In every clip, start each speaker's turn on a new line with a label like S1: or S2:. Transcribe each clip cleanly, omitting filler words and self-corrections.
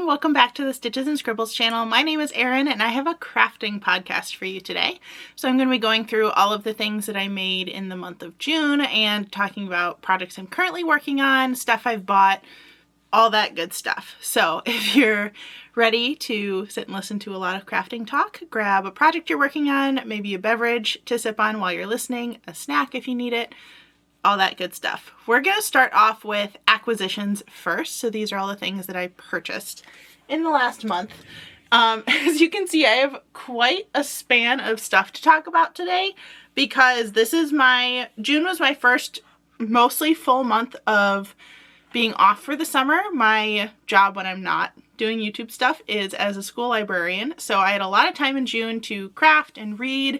S1: everyone, welcome back to the Stitches and Scribbles channel. My name is Erin and I have a crafting podcast for you today. So I'm going to be going through all of the things that I made in the month of June and talking about projects I'm currently working on, stuff I've bought, all that good stuff. So if you're ready to sit and listen to a lot of crafting talk, grab a project you're working on, maybe a beverage to sip on while you're listening, a snack if you need it, all that good stuff. We're going to start off with acquisitions first. So these are all the things that I purchased in the last month. As you can see, I have quite a span of stuff to talk about today because June was my first mostly full month of being off for the summer. My job when I'm not doing YouTube stuff is as a school librarian. So I had a lot of time in June to craft and read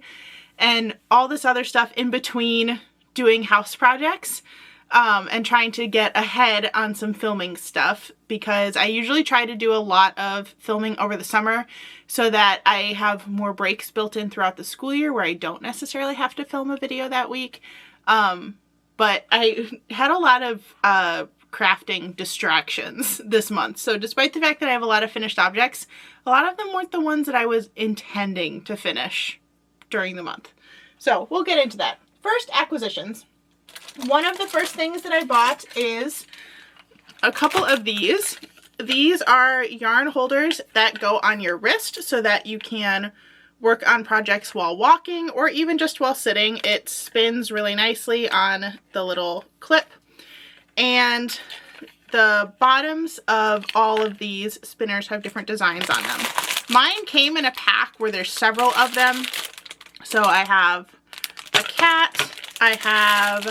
S1: and all this other stuff in between doing house projects and trying to get ahead on some filming stuff because I usually try to do a lot of filming over the summer so that I have more breaks built in throughout the school year where I don't necessarily have to film a video that week. But I had a lot of crafting distractions this month. So despite the fact that I have a lot of finished objects, a lot of them weren't the ones that I was intending to finish during the month. So we'll get into that. First, acquisitions. One of the first things that I bought is a couple of these. These are yarn holders that go on your wrist so that you can work on projects while walking or even just while sitting. It spins really nicely on the little clip. And the bottoms of all of these spinners have different designs on them. Mine came in a pack where there's several of them. So I have a cat, I have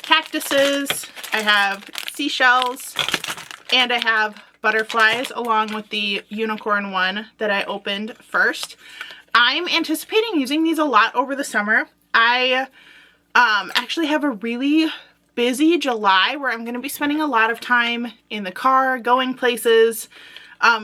S1: cactuses, I have seashells, and I have butterflies along with the unicorn one that I opened first. I'm anticipating using these a lot over the summer. I actually have a really busy July where I'm going to be spending a lot of time in the car, going places.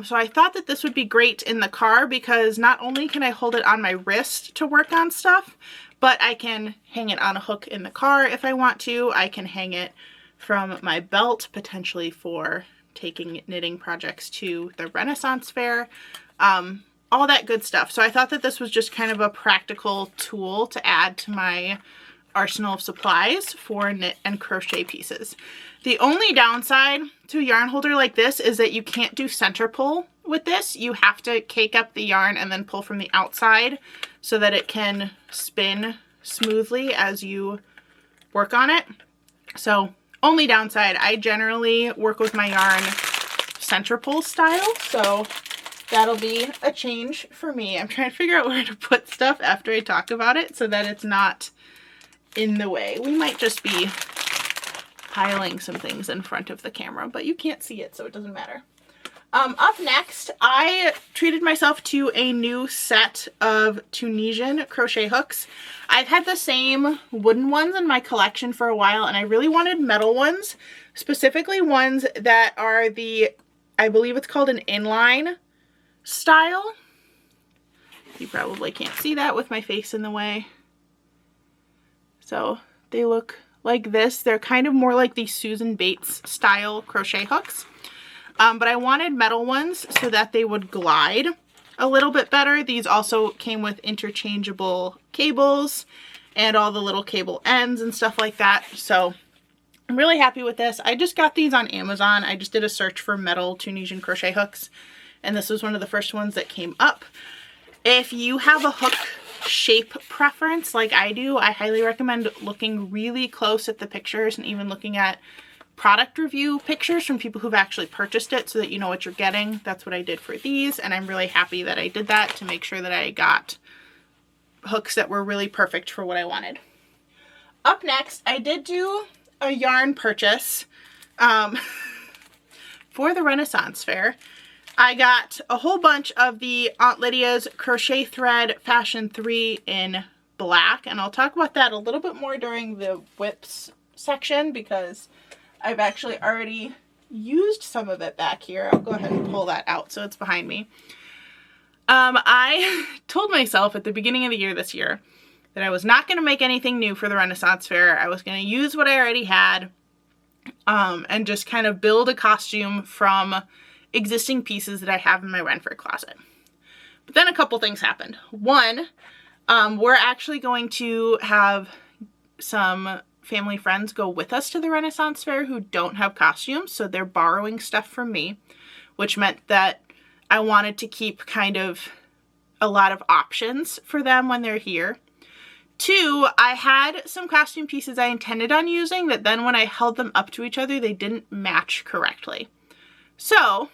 S1: So I thought that this would be great in the car because not only can I hold it on my wrist to work on stuff, but I can hang it on a hook in the car if I want to. I can hang it from my belt, potentially for taking knitting projects to the Renaissance Fair, all that good stuff. So I thought that this was just kind of a practical tool to add to my arsenal of supplies for knit and crochet pieces. The only downside to a yarn holder like this is that you can't do center pull with this. You have to cake up the yarn and then pull from the outside so that it can spin smoothly as you work on it. So only downside, I generally work with my yarn center pull style, so that'll be a change for me. I'm trying to figure out where to put stuff after I talk about it so that it's not in the way. We might just be piling some things in front of the camera, but you can't see it, so it doesn't matter. Up next, I treated myself to a new set of Tunisian crochet hooks. I've had the same wooden ones in my collection for a while, and I really wanted metal ones, specifically ones that are I believe it's called an inline style. You probably can't see that with my face in the way. So they look like this. They're kind of more like the Susan Bates style crochet hooks. But I wanted metal ones so that they would glide a little bit better. These also came with interchangeable cables and all the little cable ends and stuff like that. So I'm really happy with this. I just got these on Amazon. I just did a search for metal Tunisian crochet hooks, and this was one of the first ones that came up. If you have a hook shape preference like I do, I highly recommend looking really close at the pictures and even looking at product review pictures from people who've actually purchased it so that you know what you're getting. That's what I did for these, and I'm really happy that I did that to make sure that I got hooks that were really perfect for what I wanted. Up next, I did do a yarn purchase for the Renaissance Fair. I got a whole bunch of the Aunt Lydia's Crochet Thread Fashion 3 in black, and I'll talk about that a little bit more during the whips section because I've actually already used some of it back here. I'll go ahead and pull that out so it's behind me. I told myself at the beginning of the year this year that I was not going to make anything new for the Renaissance Fair. I was going to use what I already had and just kind of build a costume from existing pieces that I have in my Ren Faire closet. But then a couple things happened. One, we're actually going to have some family friends go with us to the Renaissance Fair who don't have costumes, so they're borrowing stuff from me, which meant that I wanted to keep kind of a lot of options for them when they're here. Two, I had some costume pieces I intended on using that then when I held them up to each other, they didn't match correctly. So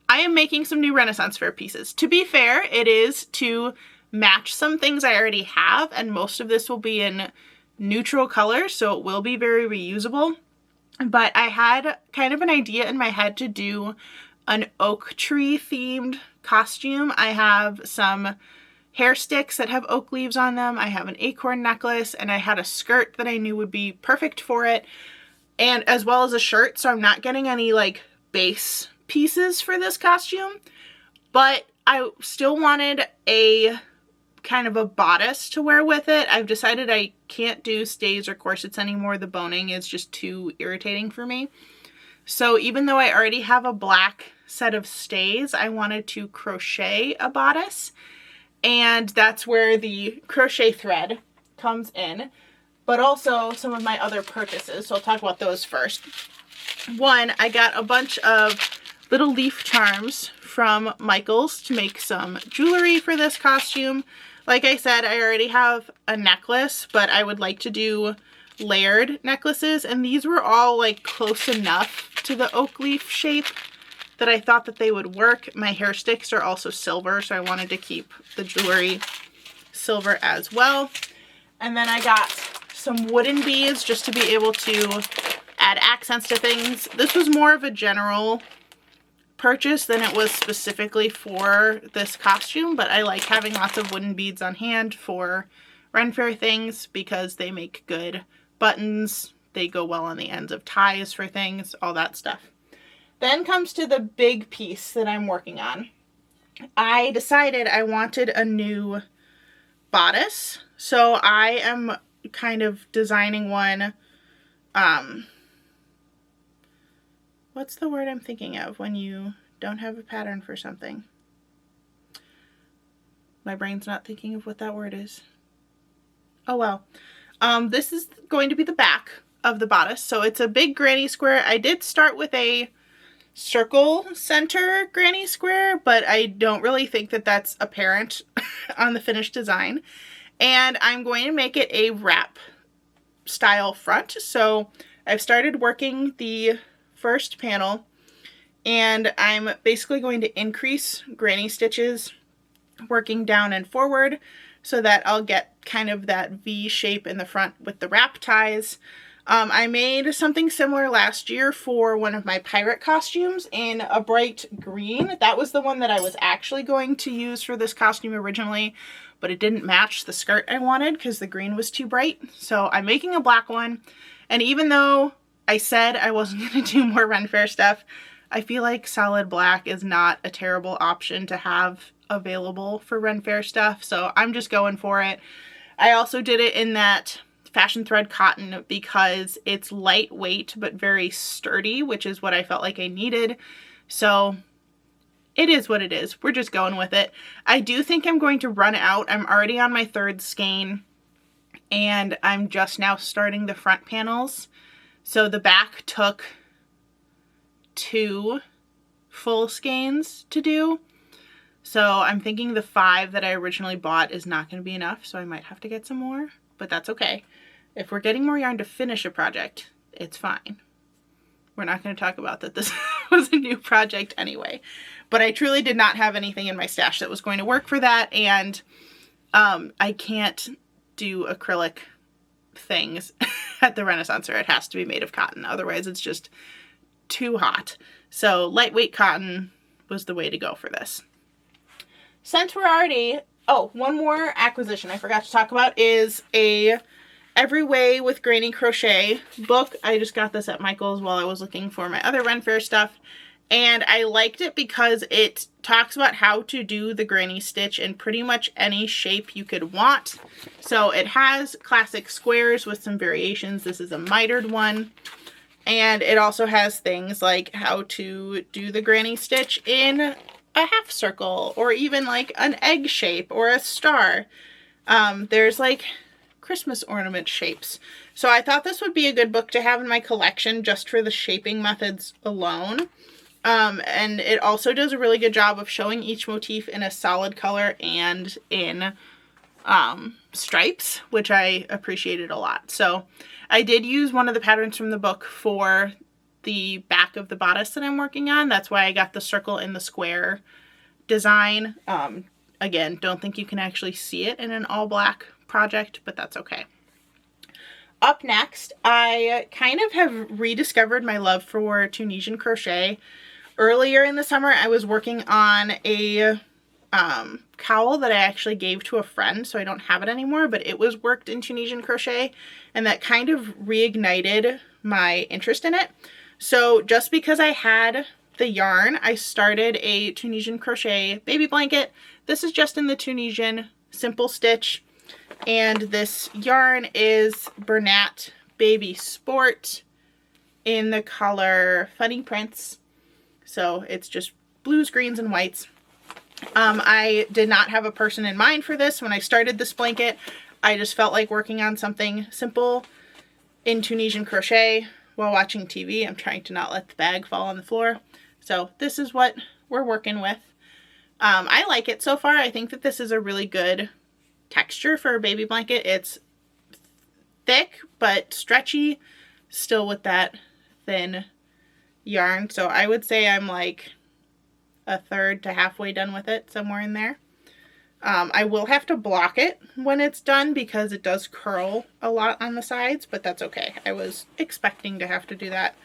S1: I am making some new Renaissance Fair pieces. To be fair, it is to match some things I already have, and most of this will be in neutral colors, so it will be very reusable. But I had kind of an idea in my head to do an oak tree themed costume. I have some hair sticks that have oak leaves on them. I have an acorn necklace, and I had a skirt that I knew would be perfect for it, and as well as a shirt, so I'm not getting any like base pieces for this costume, but I still wanted a kind of a bodice to wear with it. I've decided I can't do stays or corsets anymore. The boning is just too irritating for me. So even though I already have a black set of stays, I wanted to crochet a bodice, and that's where the crochet thread comes in, but also some of my other purchases. So I'll talk about those first. One, I got a bunch of little leaf charms from Michael's to make some jewelry for this costume. Like I said, I already have a necklace, but I would like to do layered necklaces, and these were all like close enough to the oak leaf shape that I thought that they would work. My hair sticks are also silver, so I wanted to keep the jewelry silver as well. And then I got some wooden beads just to be able to add accents to things. This was more of a general purchase than it was specifically for this costume, but I like having lots of wooden beads on hand for Ren Faire things because they make good buttons, they go well on the ends of ties for things, all that stuff. Then comes to the big piece that I'm working on. I decided I wanted a new bodice, so I am kind of designing one, what's the word I'm thinking of when you don't have a pattern for something? My brain's not thinking of what that word is. Oh well. This is going to be the back of the bodice. So it's a big granny square. I did start with a circle center granny square, but I don't really think that that's apparent on the finished design. And I'm going to make it a wrap style front. So I've started working the first panel, and I'm basically going to increase granny stitches working down and forward so that I'll get kind of that V shape in the front with the wrap ties. I made something similar last year for one of my pirate costumes in a bright green. That was the one that I was actually going to use for this costume originally, but it didn't match the skirt I wanted because the green was too bright. So I'm making a black one, and even though I said I wasn't going to do more Ren Faire stuff, I feel like solid black is not a terrible option to have available for Ren Faire stuff, so I'm just going for it. I also did it in that fashion thread cotton because it's lightweight but very sturdy, which is what I felt like I needed. So it is what it is. We're just going with it. I do think I'm going to run out. I'm already on my third skein, and I'm just now starting the front panels. So the back took 2 full skeins to do. So I'm thinking the 5 that I originally bought is not going to be enough, so I might have to get some more, but that's okay. If we're getting more yarn to finish a project, it's fine. We're not going to talk about that this was a new project anyway. But I truly did not have anything in my stash that was going to work for that, and I can't do acrylic things at the Renaissance Fair. It has to be made of cotton, otherwise it's just too hot. So lightweight cotton was the way to go for this. Since we're already, oh, one more acquisition I forgot to talk about is a Every Way with Granny Crochet book. I just got this at Michael's while I was looking for my other Ren Faire stuff, and I liked it because it talks about how to do the granny stitch in pretty much any shape you could want. So it has classic squares with some variations. This is a mitered one. And it also has things like how to do the granny stitch in a half circle, or even like an egg shape or a star. There's like Christmas ornament shapes. So I thought this would be a good book to have in my collection just for the shaping methods alone. And it also does a really good job of showing each motif in a solid color and in stripes, which I appreciated a lot. So I did use one of the patterns from the book for the back of the bodice that I'm working on. That's why I got the circle and the square design. Again, don't think you can actually see it in an all black project, but that's okay. Up next, I kind of have rediscovered my love for Tunisian crochet. Earlier in the summer, I was working on a cowl that I actually gave to a friend, so I don't have it anymore, but it was worked in Tunisian crochet, and that kind of reignited my interest in it. So just because I had the yarn, I started a Tunisian crochet baby blanket. This is just in the Tunisian simple stitch, and this yarn is Bernat Baby Sport in the color Funny Prints. So it's just blues, greens, and whites. I did not have a person in mind for this when I started this blanket. I just felt like working on something simple in Tunisian crochet while watching TV. I'm trying to not let the bag fall on the floor. So this is what we're working with. I like it so far. I think that this is a really good texture for a baby blanket. It's thick but stretchy, still with that thin yarn. So I would say I'm like a third to halfway done with it, somewhere in there. I will have to block it when it's done because it does curl a lot on the sides, but that's okay. I was expecting to have to do that.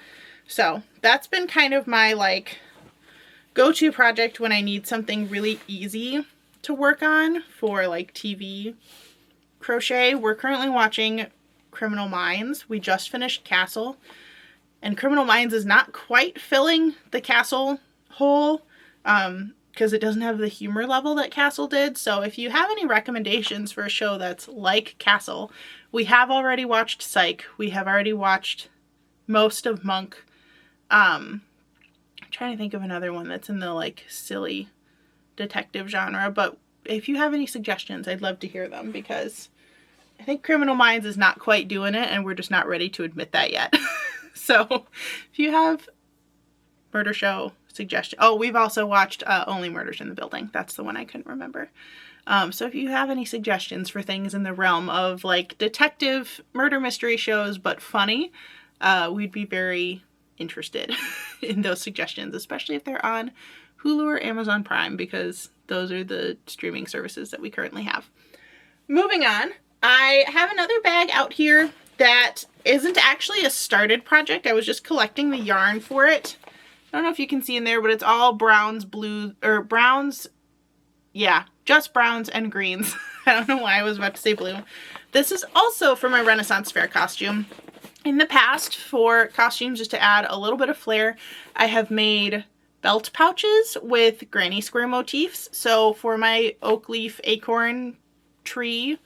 S1: So that's been kind of my like go-to project when I need something really easy to work on for like TV crochet. We're currently watching Criminal Minds. We just finished Castle, and Criminal Minds is not quite filling the Castle hole because it doesn't have the humor level that Castle did. So if you have any recommendations for a show that's like Castle, we have already watched Psych. We have already watched most of Monk. I'm trying to think of another one that's in the like silly detective genre, but if you have any suggestions, I'd love to hear them, because I think Criminal Minds is not quite doing it and we're just not ready to admit that yet. So if you have murder show suggestion. Oh, we've also watched Only Murders in the Building. That's the one I couldn't remember. So if you have any suggestions for things in the realm of like detective murder mystery shows but funny, we'd be very interested in those suggestions, especially if they're on Hulu or Amazon Prime, because those are the streaming services that we currently have. Moving on, I have another bag out here that isn't actually a started project. I was just collecting the yarn for it. I don't know if you can see in there, but it's all browns, blues, or browns. Yeah, just browns and greens. I don't know why I was about to say blue. This is also for my Renaissance Fair costume. In the past, for costumes, just to add a little bit of flair, I have made belt pouches with granny square motifs. So for my oak leaf acorn tree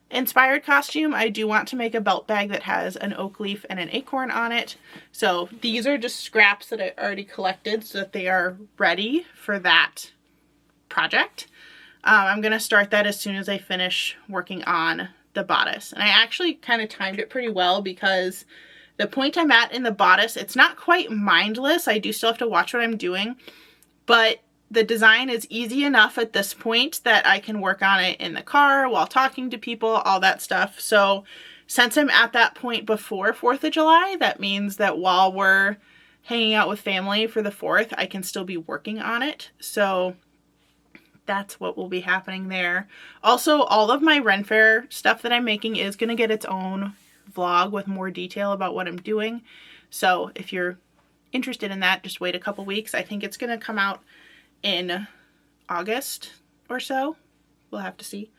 S1: inspired costume, I do want to make a belt bag that has an oak leaf and an acorn on it. So these are just scraps that I already collected so that they are ready for that project. I'm going to start that as soon as I finish working on the bodice. And I actually kind of timed it pretty well, because the point I'm at in the bodice, it's not quite mindless. I do still have to watch what I'm doing, but the design is easy enough at this point that I can work on it in the car while talking to people, all that stuff. So since I'm at that point before 4th of July, that means that while we're hanging out with family for the 4th, I can still be working on it. So that's what will be happening there. Also, all of my Ren Fair stuff that I'm making is going to get its own vlog with more detail about what I'm doing. So if you're interested in that, just wait a couple weeks. I think it's going to come out in August or so. We'll have to see.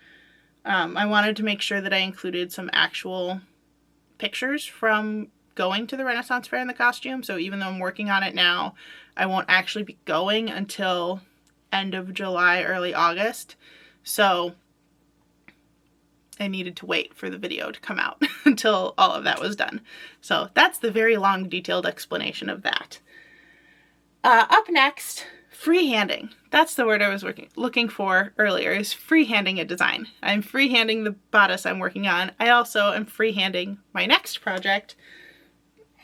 S1: I wanted to make sure that I included some actual pictures from going to the Renaissance Fair in the costume. So even though I'm working on it now, I won't actually be going until end of July, early August. So I needed to wait for the video to come out until all of that was done. So that's the very long, detailed explanation of that. Up next, freehanding. That's the word I was looking for earlier, is freehanding a design. I'm freehanding the bodice I'm working on. I also am freehanding my next project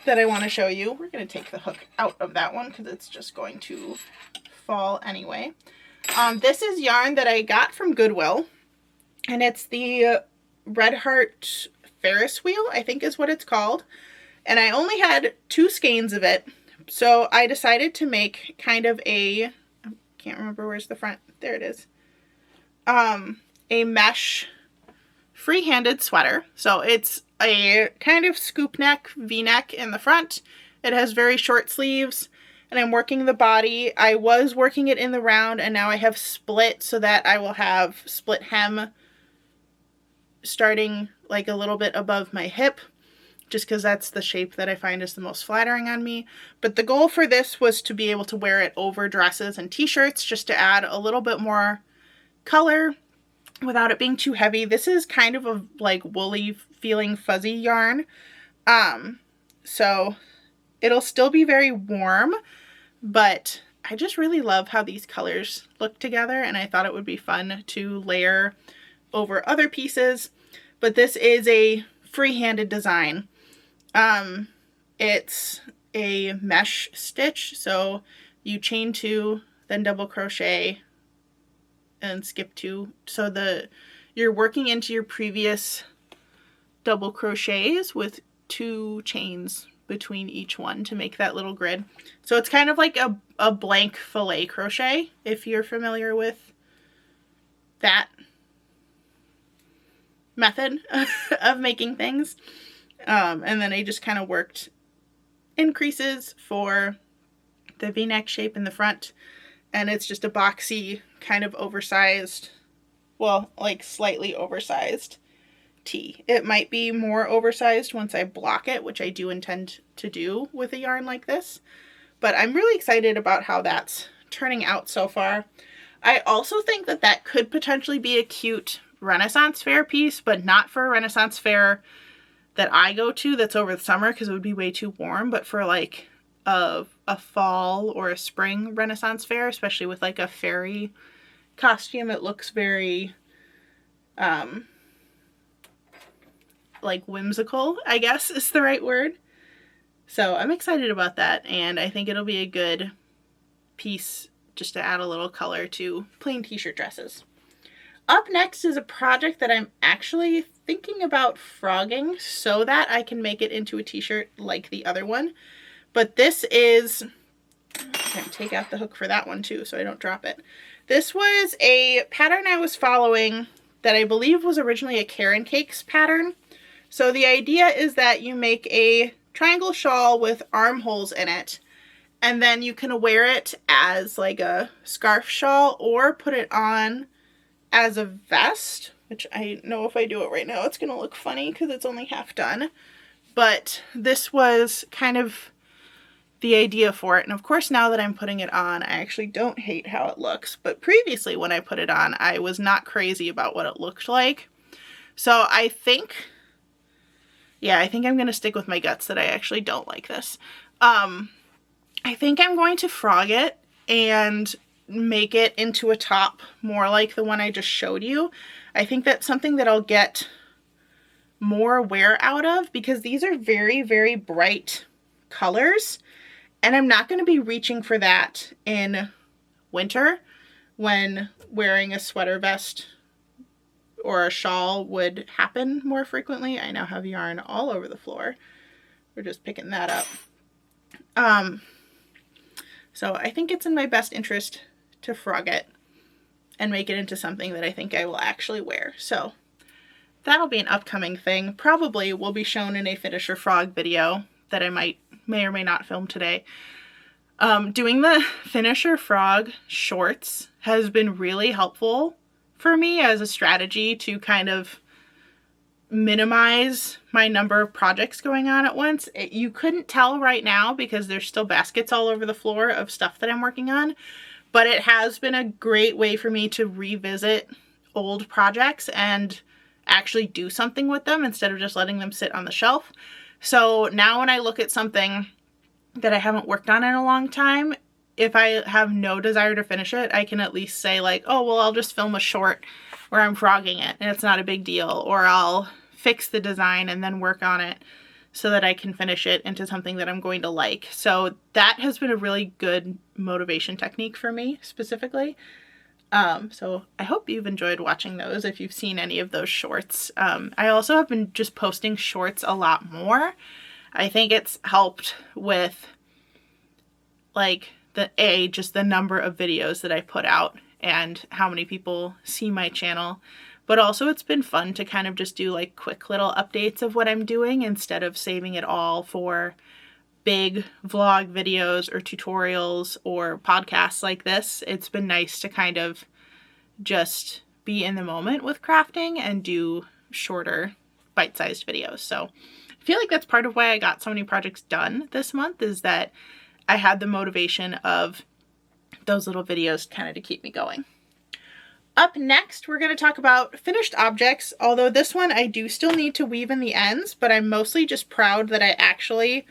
S1: that I want to show you. We're going to take the hook out of that one because it's just going to fall anyway. This is yarn that I got from Goodwill, and it's the Red Heart Ferris wheel, I think is what it's called. And I only had 2 skeins of it, so I decided to make kind of a, I can't remember where's the front, there it is, a mesh free-handed sweater. So it's a kind of scoop neck, V-neck in the front. It has very short sleeves, and I'm working the body. I was working it in the round, and now I have split so that I will have split hem starting like a little bit above my hip, just because that's the shape that I find is the most flattering on me. But the goal for this was to be able to wear it over dresses and t-shirts, just to add a little bit more color without it being too heavy. This is kind of a like woolly feeling fuzzy yarn. So it'll still be very warm, but I just really love how these colors look together, and I thought it would be fun to layer over other pieces. But this is a free-handed design. It's a mesh stitch, so you chain 2, then double crochet and skip 2, so you're working into your previous double crochets with 2 chains between each one to make that little grid. So it's kind of like a blank filet crochet, if you're familiar with that method of making things. And then I just kind of worked increases for the V-neck shape in the front, and it's just a boxy kind of oversized, well, like slightly oversized tee. It might be more oversized once I block it, which I do intend to do with a yarn like this, but I'm really excited about how that's turning out so far. I also think that that could potentially be a cute Renaissance Fair piece, but not for a Renaissance Fair that I go to that's over the summer, because it would be way too warm, but for like a fall or a spring Renaissance Fair, especially with like a fairy costume. It looks very like whimsical, I guess is the right word. So I'm excited about that, and I think it'll be a good piece just to add a little color to plain t-shirt dresses. Up next is a project that I'm actually thinking about frogging so that I can make it into a t-shirt like the other one. But this is, I'm going to take out the hook for that one too so I don't drop it. This was a pattern I was following that I believe was originally a Karen Cakes pattern. So the idea is that you make a triangle shawl with armholes in it, and then you can wear it as like a scarf shawl or put it on as a vest, which I know if I do it right now it's gonna look funny because it's only half done. But this was kind of the idea for it, and of course now that I'm putting it on, I actually don't hate how it looks, but previously when I put it on I was not crazy about what it looked like. So I think, yeah, I think I'm gonna stick with my guts that I actually don't like this. I think I'm going to frog it and make it into a top more like the one I just showed you. I think that's something that I'll get more wear out of, because these are very, very bright colors, and I'm not going to be reaching for that in winter when wearing a sweater vest or a shawl would happen more frequently. I now have yarn all over the floor. We're just picking that up. So I think it's in my best interest to frog it and make it into something that I think I will actually wear. So that'll be an upcoming thing. Probably will be shown in a finish or frog video that I may or may not film today. Doing the finish or frog shorts has been really helpful for me as a strategy to kind of minimize my number of projects going on at once. You couldn't tell right now because there's still baskets all over the floor of stuff that I'm working on, but it has been a great way for me to revisit old projects and actually do something with them instead of just letting them sit on the shelf. So now when I look at something that I haven't worked on in a long time, if I have no desire to finish it, I can at least say like, oh, well, I'll just film a short where I'm frogging it and it's not a big deal, or I'll fix the design and then work on it so that I can finish it into something that I'm going to like. So that has been a really good motivation technique for me specifically. So I hope you've enjoyed watching those if you've seen any of those shorts. I also have been just posting shorts a lot more. I think it's helped with like just the number of videos that I put out and how many people see my channel. But also it's been fun to kind of just do like quick little updates of what I'm doing instead of saving it all for big vlog videos or tutorials or podcasts like this. It's been nice to kind of just be in the moment with crafting and do shorter bite-sized videos. So I feel like that's part of why I got so many projects done this month, is that I had the motivation of those little videos kind of to keep me going. Up next, we're going to talk about finished objects, although this one I do still need to weave in the ends, but I'm mostly just proud that I actually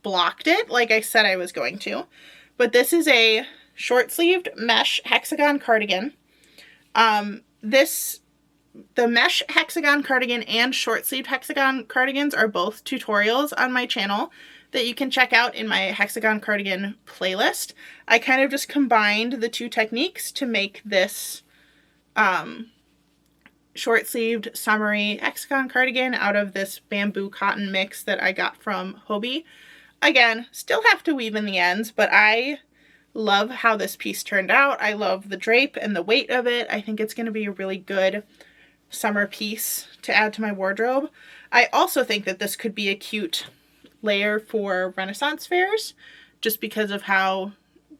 S1: blocked it like I said I was going to. But this is a short-sleeved mesh hexagon cardigan. The mesh hexagon cardigan and short-sleeved hexagon cardigans are both tutorials on my channel that you can check out in my hexagon cardigan playlist. I kind of just combined the two techniques to make this short-sleeved summery hexagon cardigan out of this bamboo cotton mix that I got from Hobbii. Again, still have to weave in the ends, but I love how this piece turned out. I love the drape and the weight of it. I think it's going to be a really good summer piece to add to my wardrobe. I also think that this could be a cute layer for Renaissance fairs, just because of how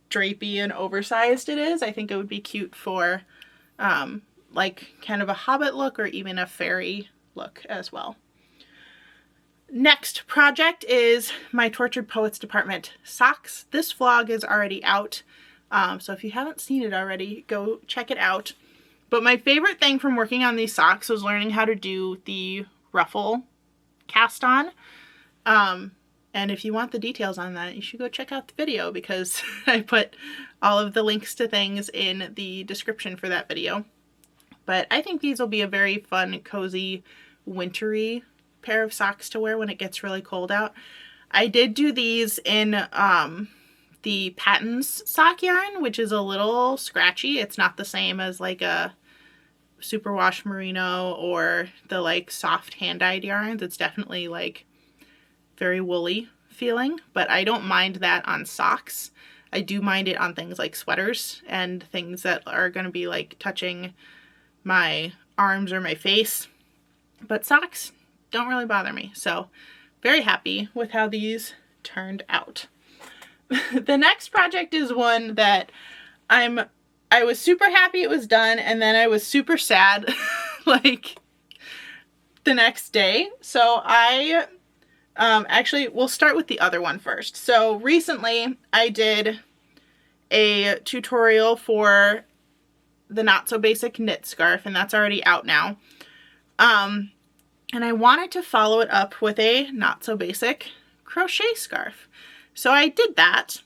S1: drapey and oversized it is. I think it would be cute for like kind of a hobbit look or even a fairy look as well. Next project is my Tortured Poets Department socks. This vlog is already out, so if you haven't seen it already, go check it out. But my favorite thing from working on these socks was learning how to do the ruffle cast on. And if you want the details on that, you should go check out the video, because I put all of the links to things in the description for that video. But I think these will be a very fun, cozy, wintry pair of socks to wear when it gets really cold out. I did do these in the Patons sock yarn, which is a little scratchy. It's not the same as like a superwash merino or the like soft hand-dyed yarns. It's definitely like very woolly feeling, but I don't mind that on socks. I do mind it on things like sweaters and things that are going to be like touching my arms or my face, but socks don't really bother me. So very happy with how these turned out. The next project is one that I was super happy it was done, and then I was super sad like the next day. So actually, we'll start with the other one first. So recently I did a tutorial for the Not So Basic knit scarf, and that's already out now. And I wanted to follow it up with a Not So Basic crochet scarf. So I did that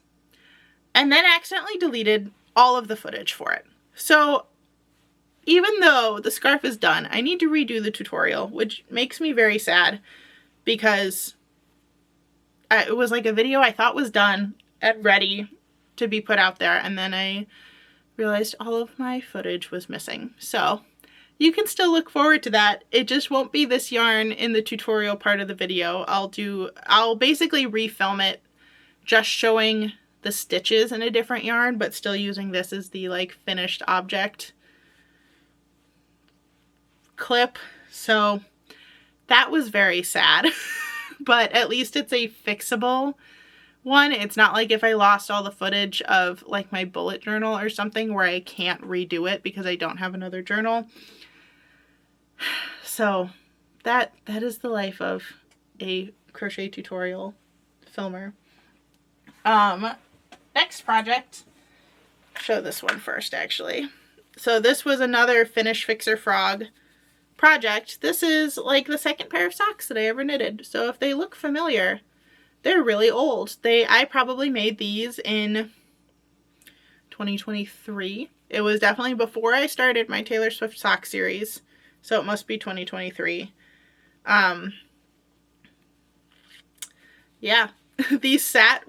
S1: and then accidentally deleted all of the footage for it. So even though the scarf is done, I need to redo the tutorial, which makes me very sad, because it was like a video I thought was done and ready to be put out there, and then I realized all of my footage was missing. So you can still look forward to that. It just won't be this yarn in the tutorial part of the video. I'll basically refilm it just showing the stitches in a different yarn, but still using this as the like finished object clip. So that was very sad, but at least it's a fixable one. It's not like if I lost all the footage of like my bullet journal or something where I can't redo it because I don't have another journal. So that is the life of a crochet tutorial filmer. Next project, show this one first actually. So this was another Finish Fixer Frog project, this is like the second pair of socks that I ever knitted. So if they look familiar, they're really old. I probably made these in 2023. It was definitely before I started my Taylor Swift sock series, so it must be 2023. Yeah, these sat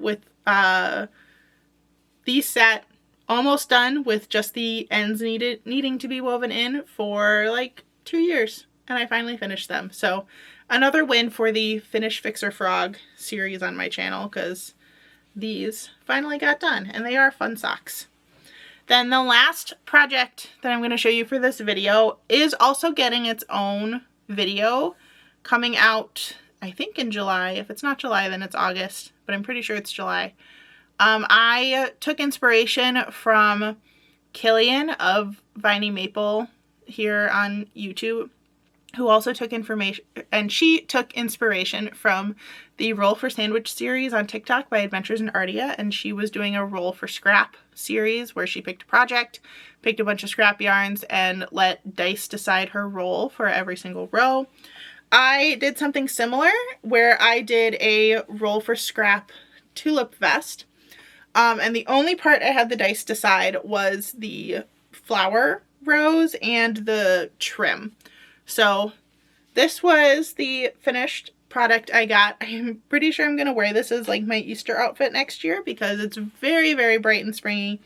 S1: almost done with just the ends needing to be woven in for like 2 years, and I finally finished them. So another win for the Finish Fixer Frog series on my channel, because these finally got done, and they are fun socks. Then the last project that I'm going to show you for this video is also getting its own video coming out, I think in July. If it's not July, then it's August, but I'm pretty sure it's July. I took inspiration from Killian of Viney Maple here on YouTube, who also took she took inspiration from the Roll for Sandwich series on TikTok by Adventures in Ardia, and she was doing a Roll for Scrap series where she picked a project, picked a bunch of scrap yarns, and let dice decide her roll for every single row. I did something similar where I did a Roll for Scrap tulip vest, and the only part I had the dice decide was the flower rows and the trim. So this was the finished product I got. I'm pretty sure I'm going to wear this as like my Easter outfit next year because it's very, very bright and springy.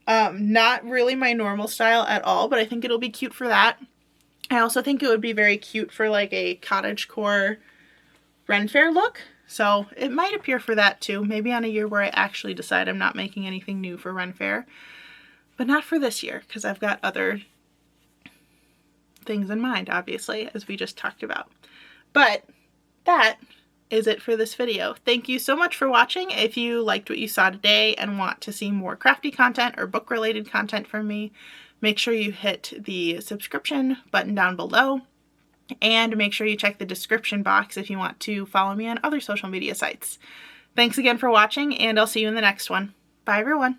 S1: Not really my normal style at all, but I think it'll be cute for that. I also think it would be very cute for like a cottagecore Ren Fair look. So it might appear for that too. Maybe on a year where I actually decide I'm not making anything new for Ren Fair. But not for this year, because I've got other things in mind, obviously, as we just talked about. But that is it for this video. Thank you so much for watching. If you liked what you saw today and want to see more crafty content or book related content from me, make sure you hit the subscription button down below, and make sure you check the description box if you want to follow me on other social media sites. Thanks again for watching, and I'll see you in the next one. Bye everyone.